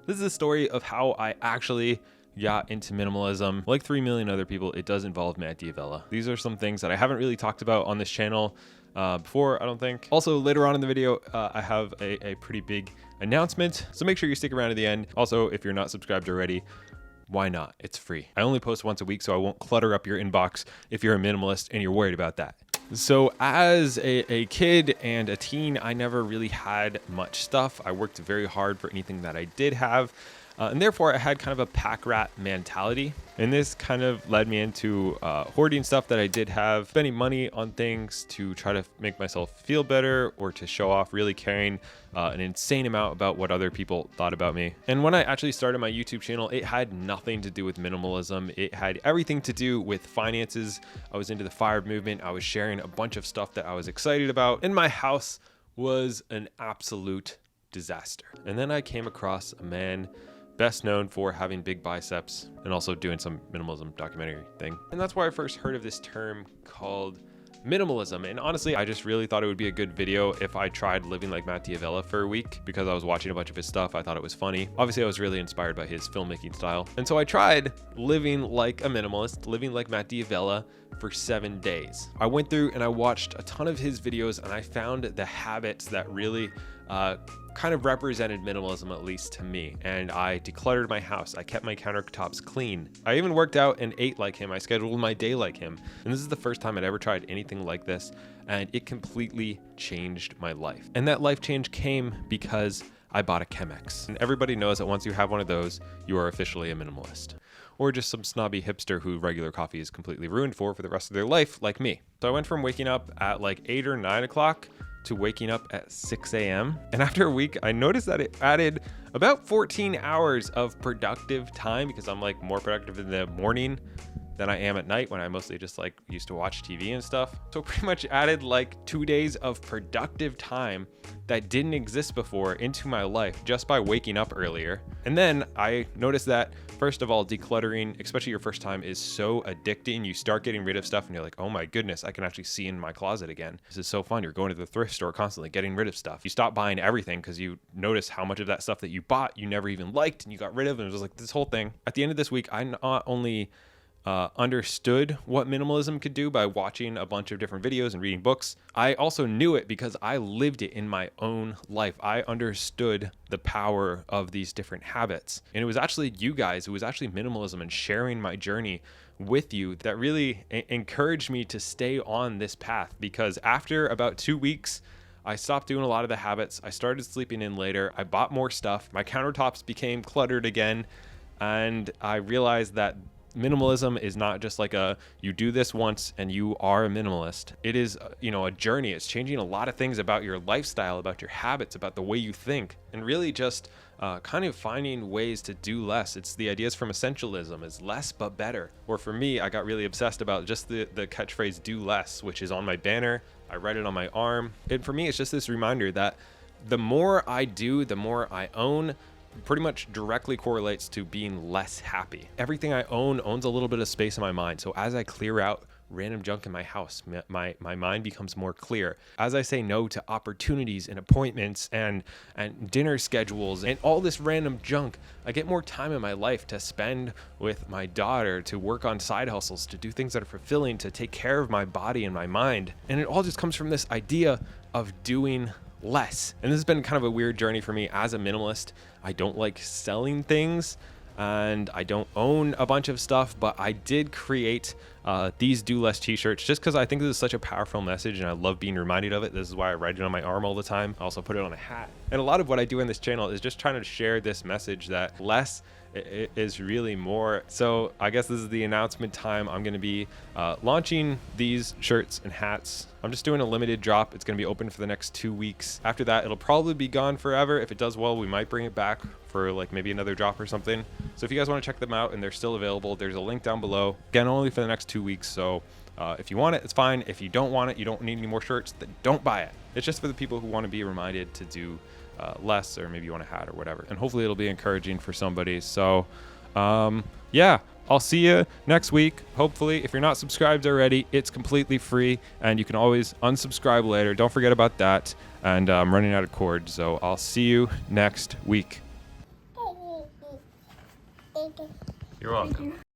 This is a story of how I actually got into minimalism. Like 3 million other people, it does involve Matt D'Avella. These are some things that I haven't really talked about on this channel before, I don't think. Also, later on in the video, I have a pretty big announcement, so make sure you stick around to the end. Also, if you're not subscribed already, why not? It's free. I only post once a week, so I won't clutter up your inbox if you're a minimalist and you're worried about that. So as a kid and a teen, I never really had much stuff. I worked very hard for anything that I did have. And therefore, I had kind of a pack rat mentality. And this kind of led me into hoarding stuff that I did have, spending money on things to try to make myself feel better or to show off, really caring an insane amount about what other people thought about me. And when I actually started my YouTube channel, it had nothing to do with minimalism. It had everything to do with finances. I was into the FIRE movement. I was sharing a bunch of stuff that I was excited about. And my house was an absolute disaster. And then I came across a man best known for having big biceps and also doing some minimalism documentary thing. And that's why I first heard of this term called minimalism. And honestly, I just really thought it would be a good video if I tried living like Matt D'Avella for a week because I was watching a bunch of his stuff. I thought it was funny. Obviously, I was really inspired by his filmmaking style. And so I tried living like a minimalist, living like Matt D'Avella for 7 days. I went through and I watched a ton of his videos and I found the habits that really kind of represented minimalism, at least to me. And I decluttered my house. I kept my countertops clean. I even worked out and ate like him. I scheduled my day like him. And this is the first time I'd ever tried anything like this. And it completely changed my life. And that life change came because I bought a Chemex. And everybody knows that once you have one of those, you are officially a minimalist. Or just some snobby hipster who regular coffee is completely ruined for the rest of their life, like me. So I went from waking up at like 8 or 9 o'clock to waking up at 6 a.m. And after a week, I noticed that it added about 14 hours of productive time because I'm like more productive in the morning than I am at night when I mostly just like used to watch TV and stuff. So pretty much added like 2 days of productive time that didn't exist before into my life just by waking up earlier. And then I noticed that, first of all, decluttering, especially your first time, is so addicting. You start getting rid of stuff and you're like, oh my goodness, I can actually see in my closet again. This is so fun. You're going to the thrift store constantly getting rid of stuff. You stop buying everything because you notice how much of that stuff that you bought you never even liked and you got rid of, and it was like this whole thing. At the end of this week, I not only understood what minimalism could do by watching a bunch of different videos and reading books, I also knew it because I lived it in my own life. I understood the power of these different habits. And it was actually you guys, it was actually minimalism and sharing my journey with you that really encouraged me to stay on this path, because after about 2 weeks, I stopped doing a lot of the habits. I started sleeping in later. I bought more stuff. My countertops became cluttered again. And I realized that minimalism is not just like you do this once and you are a minimalist. It is, a journey. It's changing a lot of things about your lifestyle, about your habits, about the way you think, and really just kind of finding ways to do less. It's the ideas from essentialism, is less but better. Or for me, I got really obsessed about just the catchphrase do less, which is on my banner. I write it on my arm. And for me, it's just this reminder that the more I do, the more I own, pretty much directly correlates to being less happy. Everything I own owns a little bit of space in my mind. So as I clear out random junk in my house, my mind becomes more clear. As I say no to opportunities and appointments and dinner schedules and all this random junk, I get more time in my life to spend with my daughter, to work on side hustles, to do things that are fulfilling, to take care of my body and my mind. And it all just comes from this idea of doing less. And this has been kind of a weird journey for me as a minimalist. I don't like selling things and I don't own a bunch of stuff, but I did create these do less t-shirts just because I think this is such a powerful message and I love being reminded of it. This is why I write it on my arm all the time. I also put it on a hat. And a lot of what I do in this channel is just trying to share this message that less is really more. So I guess this is the announcement time. I'm going to be launching these shirts and hats. I'm just doing a limited drop. It's going to be open for the next 2 weeks. After that, it'll probably be gone forever. If it does well, we might bring it back for like maybe another drop or something. So if you guys want to check them out and they're still available, there's a link down below. Again, only for the next 2 weeks. So if you want it, it's fine. If you don't want it, you don't need any more shirts, then don't buy it. It's just for the people who want to be reminded to do less, or maybe you want a hat or whatever. And hopefully it'll be encouraging for somebody. So yeah, I'll see you next week. Hopefully, if you're not subscribed already, it's completely free and you can always unsubscribe later. Don't forget about that. And I'm running out of cord, so I'll see you next week. Oh. You're welcome.